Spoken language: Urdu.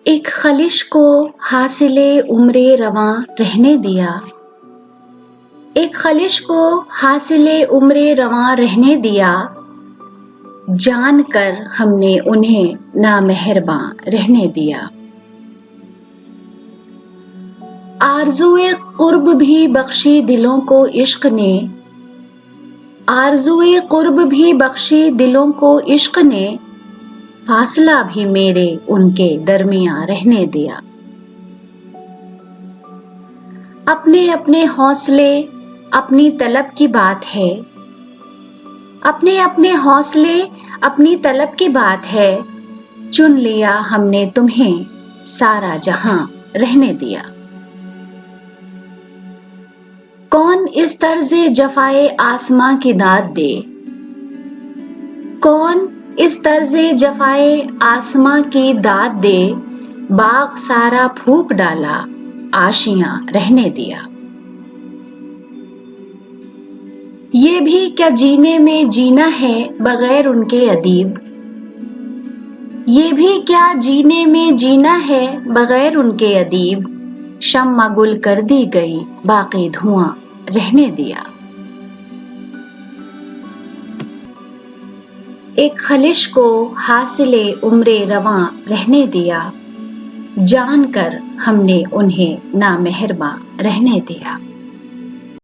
ایک خلش کو حاصل عمر رواں رہنے دیا، ایک خلش کو حاصل عمر رواں رہنے دیا، جان کر ہم نے انہیں نامہرباں رہنے دیا۔ آرزوئے قرب بھی بخشی دلوں کو عشق نے، آرزوئے قرب بھی بخشی دلوں کو عشق نے، فاصلہ بھی میرے ان کے درمیاں رہنے دیا۔ اپنے اپنے حوصلے اپنی طلب کی بات ہے، اپنے اپنے حوصلے اپنی طلب کی بات ہے، چن لیا ہم نے تمہیں سارا جہاں رہنے دیا۔ کون اس طرز جفائے آسماں کی داد دے، کون اس طرز جفائے آسماں کی داد دے، باغ سارا پھونک ڈالا آشیاں رہنے دیا۔ یہ بھی کیا جینے میں جینا ہے بغیر ان کے ادیب، یہ بھی کیا جینے میں جینا ہے بغیر ان کے ادیب، شمع گل کر دی گئی باقی دھواں رہنے دیا۔ ایک خلش کو حاصل عمر رواں رہنے دیا، جان کر ہم نے انہیں نامہرباں رہنے دیا۔